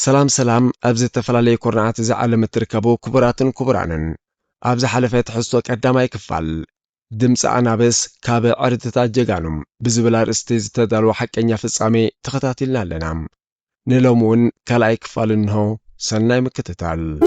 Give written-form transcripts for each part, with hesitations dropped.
سلام سلام أبز التفلالي كورنعات زعل متركبو كبراتن كبرانن أبز حلفات حسوك قدامي كفال دمس أنا بس كاب عرضتا جيغانم بزبلار استيز تدالو حقنيا فصامي تخطاتيلنا لنام نلومون كالاي كفالنهو سناي مكتتال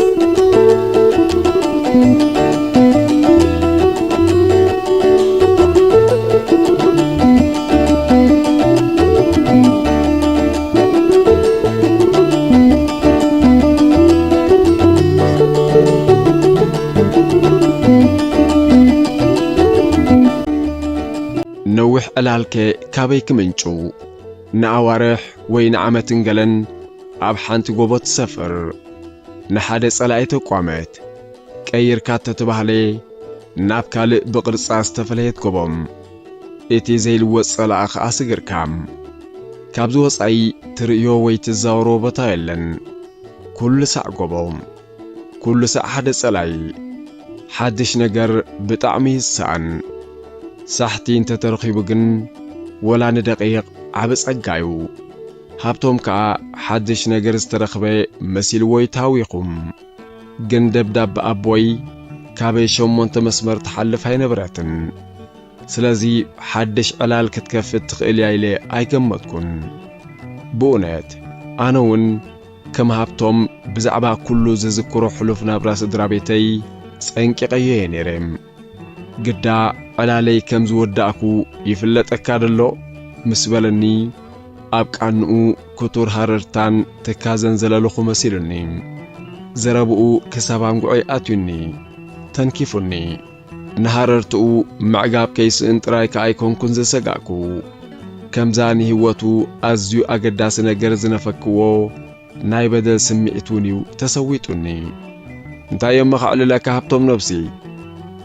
نوح ألالك كابيك منشو نعوارح وين عمتنجلن أب حانت قوبت سفر نحادث ألايتو قوامت كاير كاتة تبهلي نابكال بقرص استفليت قوبم إتي زي الوص الأخ أسجر كام كابزو وصعي تريو ويتزاورو بطايلن كل ساع قوبم كل ساع حدث ألاي حدش نجر بطعمي السعن ساحتي انت ترخيبو جن ولا ندقيق عبس أجايو هابتوم كا حدش نجر استرخبه مسيل ويتاويقم جن دبدب أبوي كابي شومون مسمر تحلف هاي نبراتن سلازي حدش علال كتكفت تخيلي عيلي أيقمتكن بونات أناون كم هابتوم بزعبا كله زذكرو حلوفنا براس درابيتي سأنكي قيه نيرم قدا علالي كم زوداكو يفلت أكادلو مسبلني أبقى أنو كتور هاررتان تكازن زلالوخو مسيرني زرابو كسابام قوي آتوني تنكيفوني نهاررتو معقاب كيس انترايك ايكون كنز سقاكو كم زاني هواتو أزيو أقداس نقرز نفكوو ناي بدل سمعتونيو تسويتوني انتا يوم خعل لك هبتم نفسي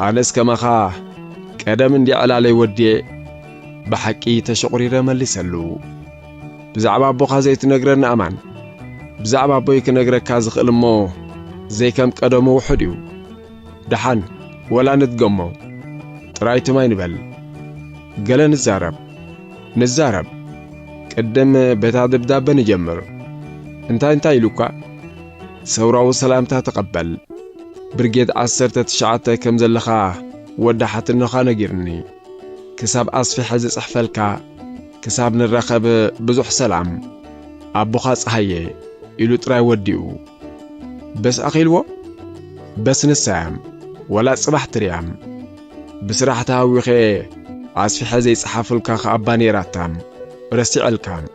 أنس كما خاه قدم اندي علالي ودي بحكي تشقري رمالي سلو بزعبا بوخا زي تنقرن أمان بزعبا بويك نقرك كازخ المو زي كم قدمو وحديو دحان ولا نتقمو ترايتو ما ينبل قال نزارب قدم بتا دبداب نجمر انتا يلوكا سوراو سلامتا تقبل برجيت عسرت تشعته كم زلخا ودحت النخا نجرني كساب أصفي حزز أحفلكا كساب نرخب بزح سلام أبو خاص هاي إلو تراي وديو بس أخيلو بس نسام ولا صباح تريام بسرعة تاويخي أصفي حزز أحفلكا خاباني راتام رسيع الكام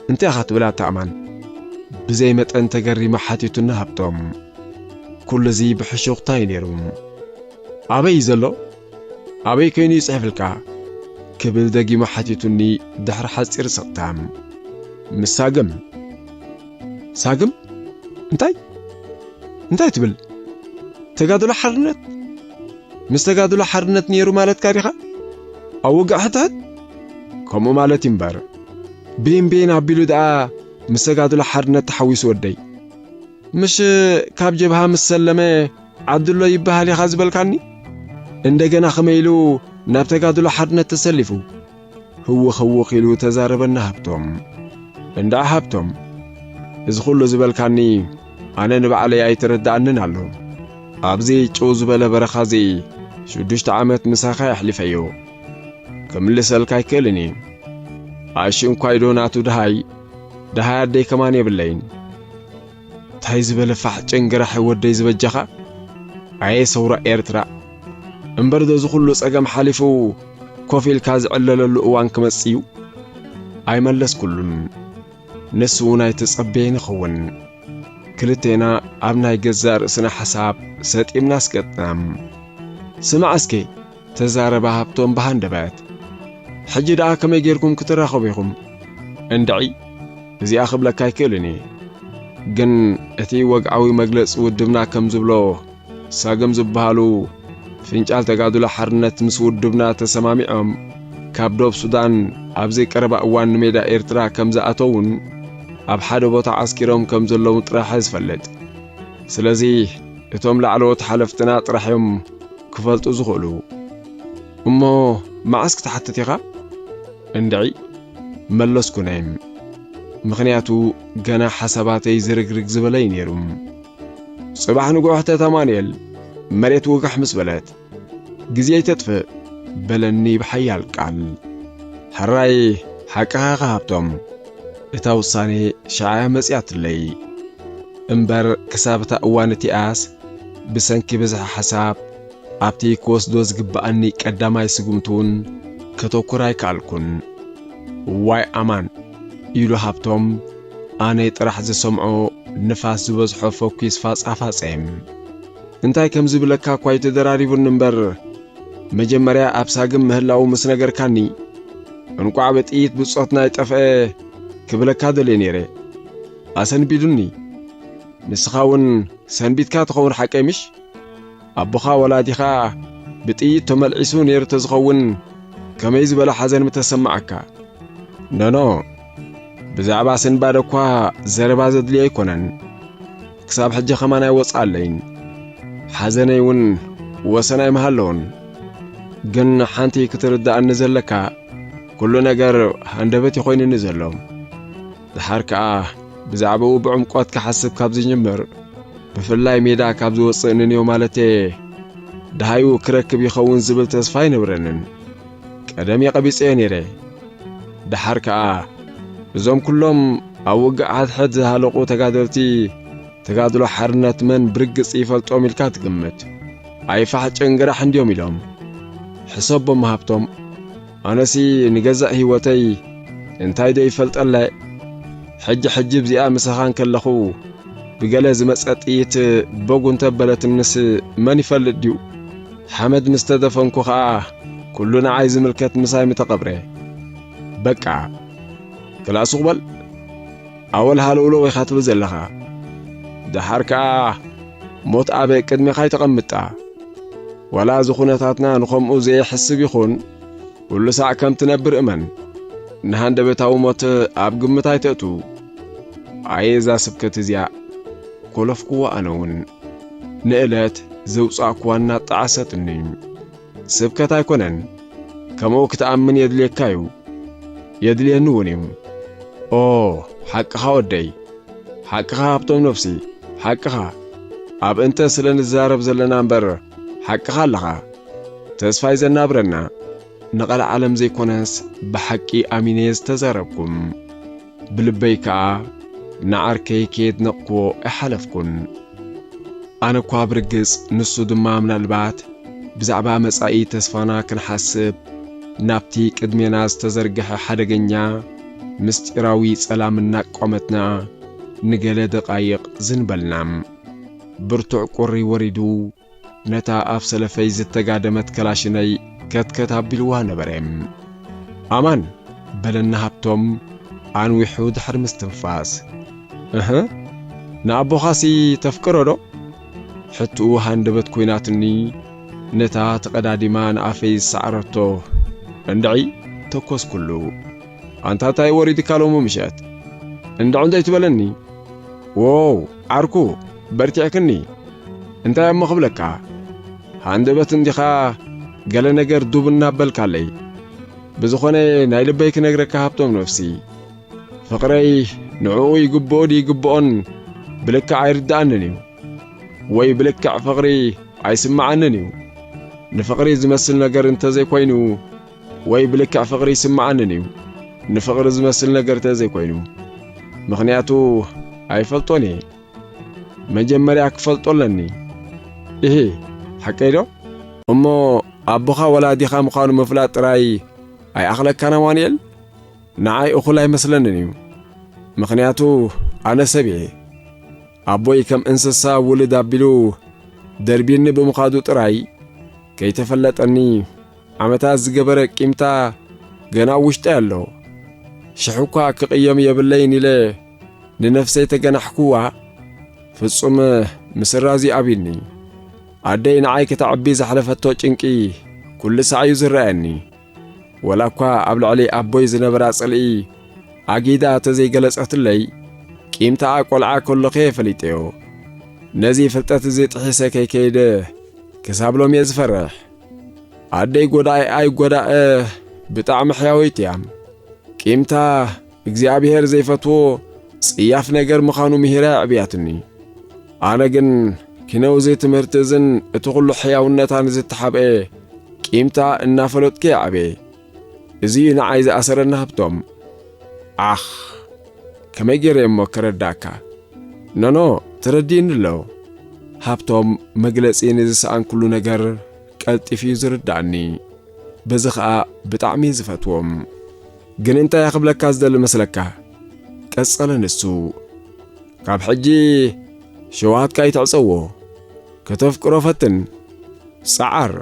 انت أخت ولا تأمن بزيمة أنت قري محاتيتو نهبتم كل زي بحشوق تاينيروم أبي زلو أبي كيني يسعفلكا كبل دقي محاتيتوني دحر حصير سقتام مساقم ساقم انتاي تبل تقادو حرنت مستقادو حرنت نيرو مالت كاريخا أوقع حتات كمو مالت ينبار بين عبيلو دعا مستقادو حرنت تحويس ودي مش كاب جبها مسلمة عبد الله يبها لي خازبل كاني عندنا خميلو نبتقادو حرنت تسلفو هو خوخيلو تزاربنا هبتم عند هبتم إذ خلو زبل كاني أنا نبعلي أي تردعنن علو أبزي تشوز بلا برخازي شدوشت عامت مساخة يحلفيو كمل سالكاي كلني عايشين كايدوناتو دهاي عدي كمان يبلين تايز بلا فحجن قرح ودي زبجخا عي سورة إيرترا انبردو زخلو ساقم حالفو كوفيل كاز علل الأوان كمسيو أي ملس كلن نسونا يتصبين خون كلتينا أبنا يجزار سنة حساب ست إمناس قطنام سمع اسكي تزارب هابتون بهاندبات حجي دعا كما يجيركم كتراخو بيكم اندعي زي أخب لك كايكلني جن اتي وقعوي مجلس ودبنا كم زبلو ساقم زبهالو فينجال تقادو لحرنت مسود دبنا تسمامعهم كابدوب سودان أبزي قرب أوان ميدا إيرترا كم زأتون أب حدا بوتا عسكرهم كم زلو مطرح يزفلت سلازي اتوم لعلوت حلفتنا طرحهم كفلتو زخلو أمو معسك تحت تيغا اندعي ملسكو نايم ምኽንያቱ ገና ሓሳባተይ ዝርግርግ ዝበለይ ነይሩም ጽባሕ ንጉሕ ተማንኤል መሬት ውጋሕ ምስ በለት ግዜ ይተጥፍእ በለኒ ብሓያል ቃል ሕራይ ሓቅኻ ሃብቶም እታ ውሳኔ ሸዓያ መጽያትለይ እምበር ክሳብታ እዋን እቲኣስ ብሰንኪ ብዝሕ ሓሳብ ኣብቲ ክወስዶ ዝግባአኒ ቀዳማይ ስጉምቱን ከተኩር ኣይከኣልኩን ዋይ ኣማን ኢሉ ሃብቶም ኣነ ጥራሕ ዝሰምዖ ንፋስ ዝበዝሖ ፎኪስ ፋጻፋጸም እንታይ ከም ዝብለካ እኳ ይተደራሪቡን እምበር መጀመርያ ኣብ ሳግም ምህላው ምስ ነገርካኒ እንቋዕ በጥይት ብጾት ናይ ጠፍአ ክብለካ ደልየ ነይረ ኣሰንቢዱኒ ንስኻ እውን ሰንቢትካ ትኸውን ሓቀይ ምሽ ኣቦኻ ወላዲኻ ብጥይት ተመልዒሱ ነይሩ ተዝኸውን ከመይ ዝበለ ሓዘን ምተሰማዓካ ነኖ ብዛዕባ ስንባድ እኳ ዘረባ ዘድልዮ ኣይኮነን ክሳብ ሕጂ ኸማናይ ወጻለይን ሓዘነይ እውን ወሰናይ መሃለውን ግን ሓንቲ ክትርዳእኒ ዘለካ ኩሉ ነገር ሃንደበት ይኾይንኒ ዘሎ ድሓር ከዓ ብዛዕባኡ ብዕምቆት ክሓስብ ካብ ዝጅምር ብፍላይ ሜዳ ካብ ዝወፅእ ንንዮ ማለቴ ድሃዩ ክረክብ ይኸውን ዝብል ተስፋ ይነብረንን ቀደም የቐቢጸዮ ነይረ ድሓር ከዓ እዞም ኩሎም ኣብ ውግእ ሓድሕድ ዝሃለቑ ተጋደልቲ ተጋድሎ ሓርነት መን ብርግጽ ይፈልጦም ኢልካ ትግምት ኣይፋሕጭን ግራሕ እንዲዮም ኢሎም ሕሰቦም ሃብቶም ኣነሲ ንገዛእ ህይወተይ እንታይ ዶ ይፈልጠለ ሕጂ ብዚኣ ምሳኻን ከለኹ ብገለ ዝመጸ ጥይት በጉ እንተበለትምንስ መን ይፈልጥ ድዩ ሓመድ ምስ ተደፈንኩ ኸዓ ኩሉ ንዓይ ዝምልከት ምሳይ ምተቐብረ በቃ ክላሱ ቕበል ኣወል ሃልውሎ ወይ ኻትብል ዘለኻ ድሓር ከዓ ሞት ኣበ ቅድሚኻ ይተቐምጣ ወላ ዝኹነታትና ንኸምኡ ዘይሕስብ ይኹን ኩሉ ሳዕ ከም ትነብር እመን ንሃንደበታዊ ሞት ኣብ ግምት ኣይተእቱ ኣየዛ ስብከት እዚኣ ኮለፍኩዋ ኣነውን ንእለት ዘውጻእክዋ እናጣዓሰትኒ ስብከት ኣይኮነን ከምኡ ክትኣምን የድልየካ እዩ የድልየኒ እውን እዩ ኦ ሓቅኻ ወደይ ሓቅኻ ሃብቶም ነፍሲ ሓቅኻ ኣብ እንተ ስለ ንዛረብ ዘለና እምበር ሓቅኻ ኣለኻ ተስፋይ ዘናብረና ንቐል ዓለም ዘይኮነስ ብሓቂ ኣሚነ ዝተዛረብኩም ብልበይ ከዓ ንዓርከይ ከየድነቕክዎ ኣይሓለፍኩን ኣነ እኳ ብርግጽ ንሱ ድማ ምናልባት ብዛዕባ መጻኢ ተስፋና ክንሓስብ ናብቲ ቅድሜና ዝተዘርግሐ ሓደገኛ ምስጢራዊ ጸላምና ቆመትና ንገለ ደቓይቕ ዝንበልናም ብርቱዕ ቁሪ ወሪዱ ነታ ኣብ ሰለፈይ ዝተጋደመት ከላሽነይ ከትከት ኣቢልዋ ነበረም ኣማን በለና ሃብቶም ኣንዊሑ ድሕሪ ምስትንፋስ ንኣቦኻሲ ተፍቅሮ ዶ ሕትኡ ሃንደበት ኮይናትኒ ነታ ተቐዳዲማ ንኣፈይ ዝሰዓረቶ እንድዒ ተኰስ ኩሉ ኣንታታይ ወሪድካሎሙ ምሸት እንድዑ እንታይ ትበለኒ ዎው ዓርኩ በርቲዕክኒ እንታይ እሞ ኽብለካ ሃንደበት እንዲኻ ገለ ነገር ዱብ እናበልካለይ ብዝኾነ ናይ ልበይ ክነግረካ ሃብቶም ነፍሲ ፍቕረይ ንዕኡ ይግብኦ ይግብኦን ብልክዕ ኣይርዳእንን እዩ ወይ ብልክዕ ፍቕሪ ኣይስማዓንን እዩ ንፍቕሪ ዝመስል ነገር እንተዘይኮይኑ ወይ ብልክዕ ፍቕሪ ይስማዓንን እዩ ንፍቕሪ ዝመስል ነገር እንተዘይኮይኑ ምኽንያቱ ኣይፈልጦን እየ መጀመርያ ክፈልጦለኒ እሄ ሓቀይ ዶ እሞ ኣቦኻ ወላዲኻ ምዃኑ ምፍላጥ ጥራይ ኣይኣኽለካን ኣማንኤል ንዓይ እኹል ኣይመስለንን እዩ ምኽንያቱ ኣነ ሰብ እየ ኣቦይ ከም እንስሳ ውልድ ኣቢሉ ደርቢኒ ብምዃዱ ጥራይ ከይተፈለጠኒ ዓመታት ዝገበረ ቂምታ ገና ውሽጠይ ኣሎ ሽሑኳ ክቕየም የብለይን ኢለ ንነፍሰይ ተገናሕኩዋ ፍጹም ምስራዚ ኣቢልኒ ኣደይ ንዓይ ከተዕቢ ዘሕለፈቶ ጭንቂ ኩሉ ሰዓዩ ዝረአኒ ወላ እኳ ኣብ ልዕሊ ኣቦይ ዝነበራ ጽልኢ ኣጊዳ ተዘይገለጸትለይ ቂምታኣ ቈልዓ ከለኸ ፈሊጠዮ ነዚ ፍልጠት እዚ ጥሒሰ ከይከይደ ክሳብሎም እየ ዝፈርሕ ኣደይ ጐዳኢ ኣይ ጐዳእ ብጣዕሚ ሕያወይት እያ ቂምታ እግዚአብሔር ዘይፈትዎ ጽያፍ ነገር ምዃኑ ምሂራ ዕብያትኒ ኣነ ግን ኪነው ዘይ ትምህርቲ እዝን እቲ ኹሉ ሕያውነታን ዝተሓብአ ቂምታ እናፈለጥከ ዓበ እዚ ንዓይ ዝኣሰረና ሃብቶም ኣኽ ከመይ ገይረ እሞ ከረዳእካ ኖኖ ትረዲእኒ ኣሎ ሃብቶም መግለጺ ንዝሰኣን ኩሉ ነገር ቀልጢፍ እዩ ዝርዳእኒ በዚ ኸኣ ብጣዕሚ ዝፈትዎም ግን እንታይ ክብለካ ዝደሊ መስለካ ቀጸለ ንሱ ካብ ሕጂ ሸዋትካ ይትዕጸዎ ከተፍቅሮ ፈትን ጸዓር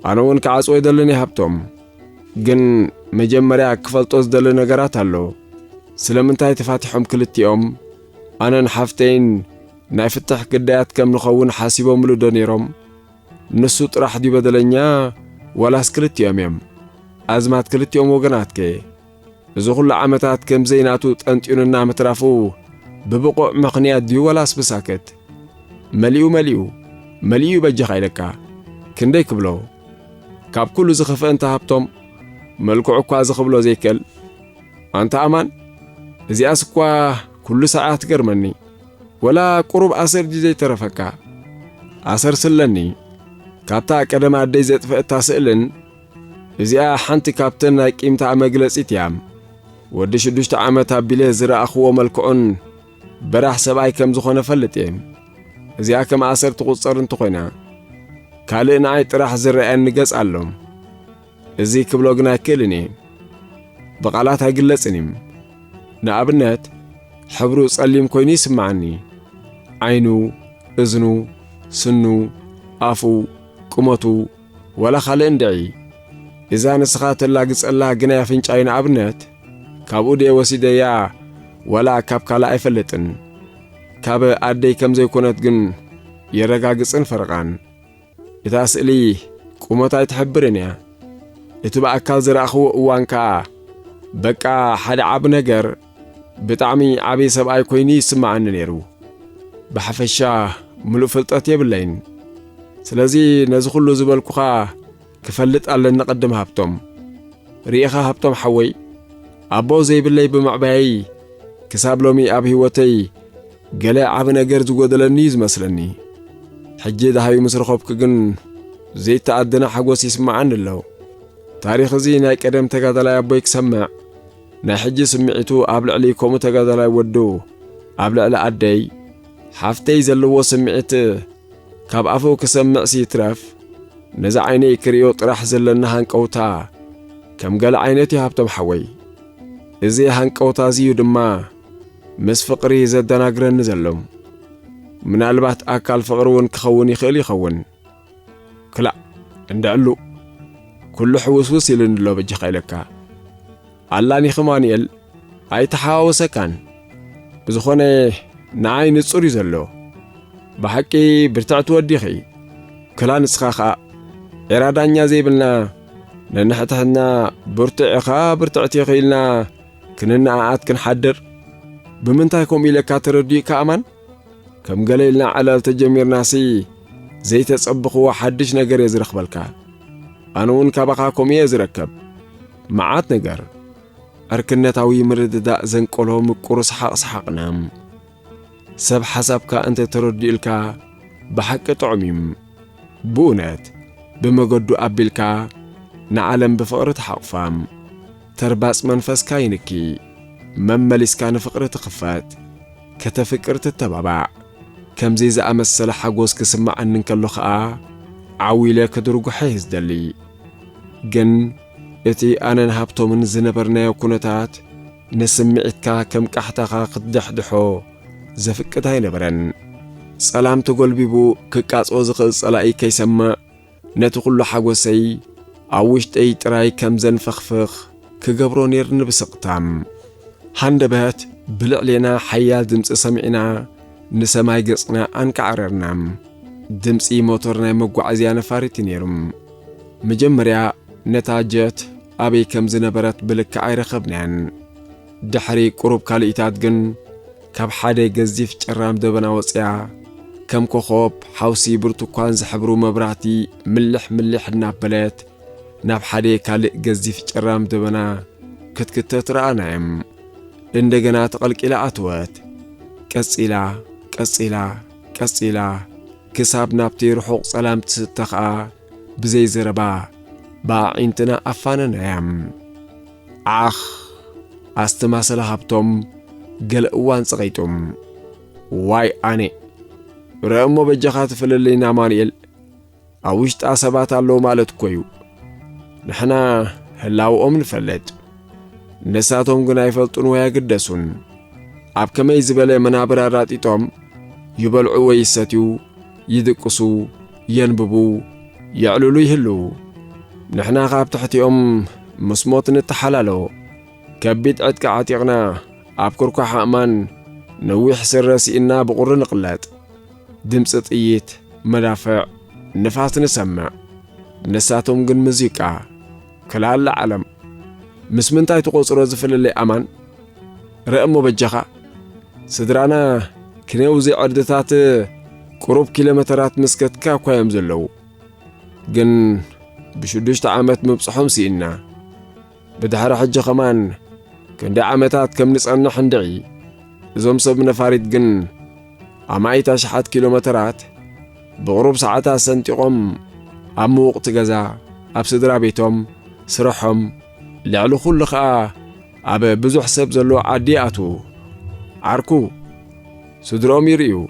ኣነ እውን ክዓጽዎ ይደለኒ ሃብቶም ግን መጀመርያ ክፈልጦ ዝደሊ ነገራት ኣሎ ስለምንታይ ተፋቲሖም ክልቲኦም ኣነን ሓፍተይን ናይ ፍትሕ ግዳያት ከም ንኸውን ሓሲቦምሉ ዶ ነይሮም ንሱ ጥራሕ ድዩ በደለኛ ወላስ ክልቲኦም እዮም ኣዝማት ክልቲኦም ወገናት ከ እዚ ኹሉ ዓመታት ከም ዘይናቱ ጠንጢኑና ምትራፉ ብብቑዕ ምኽንያት ድዩ ወላስ ብሳከት መሊኡ በጀኻ ኢለካ ክንደይ ክብሎ ካብ ኩሉ ዝኽፍእ እንተ ሃብቶም መልክዑ እኳ ዝኽብሎ ዘይከል ኣንተ ኣማን እዚኣስ እኳ ኩሉ ሰዓት ገርመኒ ወላ ቁሩብ ኣሰር ዲ ዘይተረፈካ ኣሰር ስለኒ ካብታ ቀደማ ኣደይ ዘጥፍእታ ስእልን እዚኣ ሓንቲ ካብተን ናይ ቂምታ መግለጺት እያ ወዲ 6 ዓመት ኣቢለ ዝረኣኽዎ መልክዑን በራሕ ሰብኣይ ከም ዝኾነ ፈልጥ እየ እዚኣ ከም ኣሰር ትቝጸር እንተኾይና ካልእ ንኣይ ጥራሕ ዝረአየኒ ገጽ ኣሎ እዚ ክብሎ ግን ኣይክእልን እየ ብቓላት ኣይግለጽን እዩ ንኣብነት ሕብሩ ጸሊም ኮይኑ ይስምዓኒ ዓይኑ እዝኑ ስኑ ኣፉ ቁመቱ ወላ ካልእ እንድዒ እዛ ንስኻ ተላግጸላ ግን ኣፍንጫይ ንኣብነት ካብኡ ደ ወሲደያ ወላ ካብ ካልእ ኣይፈልጥን ካብ ኣደይ ከም ዘይኮነት ግን የረጋግጽን ፈርቓን እታ ስእሊ ቁመታ ኣይትሕብርን እያ እቲ ብኣካል ዝረኣኽዎ እዋን ከዓ በቃ ሓደ ዓብ ነገር ብጣዕሚ ዓበይ ሰብኣይ ኮይኑ ይስምዓኒ ነይሩ ብሓፈሻ ምሉእ ፍልጠት የብለይን ስለዚ ነዚ ኹሉ ዝበልኩኻ ክፈልጥ ኣለኒ ቅድም ሃብቶም ርኢኻ ሃብቶም ሓወይ ኣቦ ዘይብለይ ብምዕባይ ክሳብ ሎሚ ኣብ ህይወተይ ገለ ዓብ ነገር ዝጐደለኒ ዝመስለኒ ሕጂ ደሃዩ ምስ ረኸብኩ ግን ዘይተኣደነ ሓጐስ ይስምዓኒ ኣለዉ ታሪኽ እዚ ናይ ቀደም ተጋዳላይ ኣቦይ ክሰምዕ ናይ ሕጂ ስምዒቱ ኣብ ልዕሊ ከምኡ ተጋዳላይ ወዱ ኣብ ልዕሊ ኣደይ ሓፍተይ ዘለዎ ስምዒት ካብ ኣፉ ክሰምዕ ሲትረፍ ነዚ ዓይነይ ክሪኦ ጥራሕ ዘለና ሃንቀውታ ከም ገለ ዓይነት ሃብቶም ሓወይ እዚ ሃንቀውታ እዚዩ ድማ ምስ ፍቕሪ ዘደናግረኒ ዘሎ ምናልባት ኣካል ፍቕሪ እውን ክኸውን ይኽእል ይኸውን ክላእ እንደዕሉ ኩሉ ሕውስውስ ኢሉን ኣሎ በጅኻ ኢለካ ኣላኒ ኽማንኤል ኣይተሓዋወሰካን ብዝኾነ ንዓይ ንጹር እዩ ዘሎ ብሓቂ ብርትዕቲ ወዲኺ ክላ ንስኻ ኸኣ ዕራዳኛ ዘይብልና ነንሕትሕና ብርትዕኻ ብርትዕቲ ኽኢልና ክንነኣኣት ክንሓድር ብምንታይ ከምኡ ኢለካ ተረዲእካ ኣማን ከም ገለ ኢልና ዓለል ተጀሚርናሲ ዘይተጸብኽዎ ሓድሽ ነገር እየ ዝረኽበልካ ኣነ እውን ካባኻ ከምኡ እየ ዝረከብ መዓት ነገር ዕርክነታዊ ምርድዳእ ዘንቆሎ ምቁር ሰሓቕ ሰሓቕና ሰብ ሓሳብካ እንተ ተረዲእልካ ብሓቂ ጥዑም እዩ ብእውነት ብመገዱ ኣቢልካ ንዓለም ብፍቕሪ ተሓቕፋ ተርባጽ መንፈስካ ይንኪ መመሊስካ ንፍቕሪ ትኽፈት ከተፍቅር ትተባባዕ ከምዚ ዝኣመሰለ ሓጐስ ክስማዓኒ እንከሎ ኸኣ ዓዊለ ክድርጉሐ ዝደሊ ግን እቲ ኣነን ሃብቶምን ዝነበርናዮ ኩነታት ንስምዒትካ ከም ቃሕታኻ ክትደሕድሖ ዘፍቅድ ኣይነበረን ጸላም ተጐልቢቡ ክቃጽኦ ዝኽእል ጸላኢ ከይሰምዕ ነቲ ኹሉ ሓጐሰይ ኣብ ውሽጠይ ጥራይ ከም ዘንፈኽፍኽ ክገብሮ ነይርኒ ብስቕታም ሃንደበት ብልዕሌና ሓያል ድምፂ ሰሚዕና ንሰማይ ገጽና ኣንከዓረርና ድምፂ ሞተር ናይ መጓዓዝያ ነፋሪት ነይሩ መጀመርያ ነታ ጀት ኣበይ ከም ዝነበረት ብልክዕ ኣይረኸብናያን ድሕሪ ቁሩብ ካልኢታት ግን ካብ ሓደ ገዚፍ ጭራም ደበና ወፅያ ከም ኮኾብ ሓውሲ ብርቱካን ዝሕብሩ መብራህቲ ምልሕ ምልሕ እናበለት ናብ ሓደ ካልእ ገዚፍ ጭራም ደበና ክትክተት ረኣናዮም እንደገና ተቀልቂላ አትወት ቀጽላ ቀጽላ ቀጽላ ክሳብ ናብቲ ርሑቕ ጸላም ትስተኻ ብዘይ ዝረባ ባዒንትና ኣፋነናያም ኣኽ ኣስተማሰለ ሃብቶም ገለ እዋን ጸቐይጦም ዋይ ኣነ ረእሞ በጀኻ ትፍለለይና ማንኤል ኣብ ውሽጣ ሰባት ኣለዉ ማለት እኮ እዩ ንሕና ህላውኦም ንፈልጥ ነሳቶም ግን ኣይፈልጡን ወይ ኣይግደሱን ኣብ ከመይ ዝበለ መናብር ኣራጢጦም ይበልዑ ወይ ይሰትዩ ይድቅሱ የንብቡ يعلو يهلو نحنا خاب تحتيهم مسموت نتحلالو كبيت عدك عتيقنا عبكركو حامان نويح سرسي إنا بقرن قلات دمسة إيت مدافع نفاس نسمع نساتهم قن مزيكا كلال العالم مسمنتاي تقوص رزفل اللي أمان رأمو بجخا سدرانا كنوزي عردتات قروب كيلومترات مسكت كاكو يمزلو جن بشدوشت عامات مبصحهم سينا بدحر حجة كمان كان دي عامتات كم نسألنا حندعي زوم صبنا فارد جن عمايت شحات كيلومترات بغروب ساعتها سنتقوم عمو وقت جزا أبصدر بيتهم سرحهم لعلو خلقا عب بزو حساب زلو عدياتو عركو سدروم يريو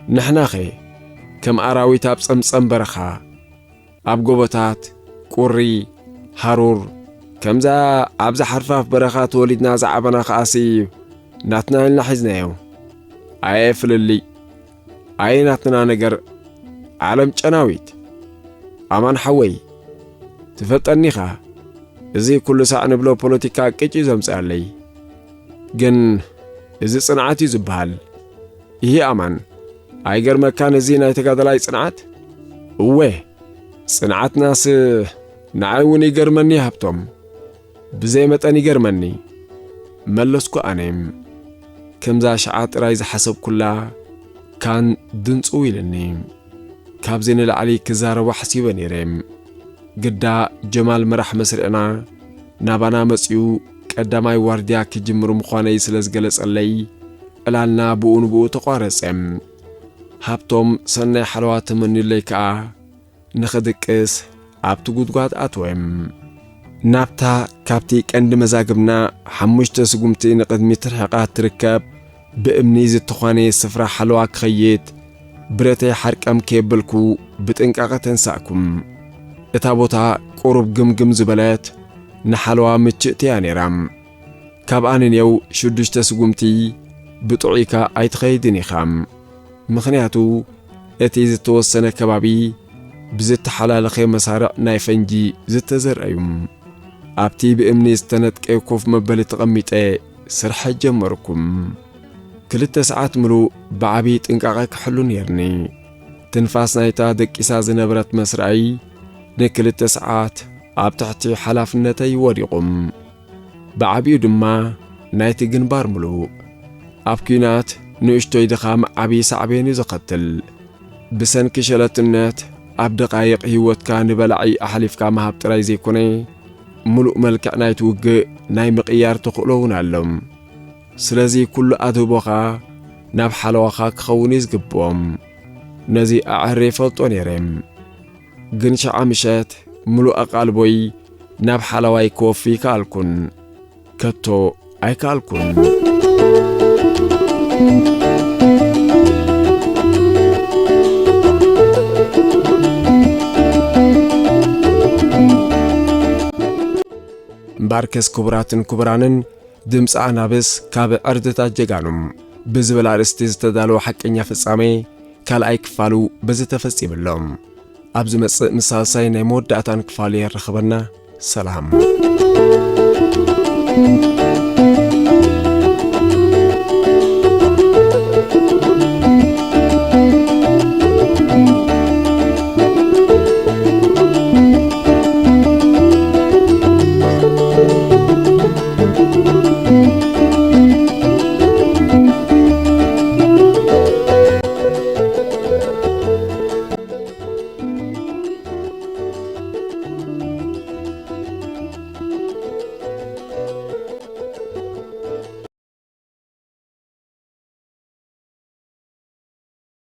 نحناخي كم أراوي تاب صمصم برخا أب قوبتات قري هارور كم زا أبز حرفاف برخات ولدنا زعبنا خاسي ناتنا لنا حزنايو أي فللي أي ناتنا نقر عالم جناويت أمان حوي تفتني خا إزي كل ساعة نبلو بوليتيكا كيجي زمس علي جن إزي صنعاتي زبهال هي أمان أيجر مكان زينة يتقادلاي صنعات ووه صنعات ناس نعاون يجرمني هبتم بزي متن يجرمني ملسكو أنيم كم ذا شعات رايز حسب كلها كان دنس ويلني كابزين العلي كزار وحسيبني ريم قدا جمال مرح مسرنا نابانا مسيو قداماي وارديا كجمرو مخواني سلس جلس اللي الالنا بؤون بؤو تقارسم هابتم سنة حلوات من الليكا نخدكس عبتو قدقات أتوهم نابتا كابتي كند مزاقبنا حموش تسقمتي نقد متر حقات تركب بأمنيز التخواني السفرة حلوة خييت بريتي حرك أم كيبلكو بتنقاقة تنساكم اتابوتا قرب قمقم زبالات نحلوة متشئتياني رام كابانين يو شدوش تسقمتي بطعيكا ايتخيدني خام مخنياتو اتي زتوسنة كبابي بزت حلال خي مسارع نايفنجي زت زرعيوم ابتي بامني استند كيكوف مبالي تغميت سرح جمركم كلت ساعات ملو بعبيت انقاقك حلون يرني تنفاس نايتا دك إساز نبرت مسرعي نكلت ساعات ابتحتي حلافنتي وريقم بعبيو دما نايتي جنبار ملو ابكينات نوشتو يدخام عبي سعبيني زقتل بسن كشلتنات عب دقايق هيوت كان بلعي أحلف كما هبتراي زي كوني ملؤ ملكع نايت وق ناي مقيار تقلون علم سلازي كل أدوبخا ناب حلوخا كخونيز قبوم نزي أعري فلطون يرم قنش عمشات ملؤ أقالبوي ناب حلواي كوفي كالكن كتو أي كالكن باركس كبراتن كبرانن دمس عنابس كاب أردتا جيغانم بزبل عرستيز تدالو حقنيا فصامي كالأي كفالو بزتفصيم اللهم أبز مسالساي نمود داتان كفالي رخبرنا سلام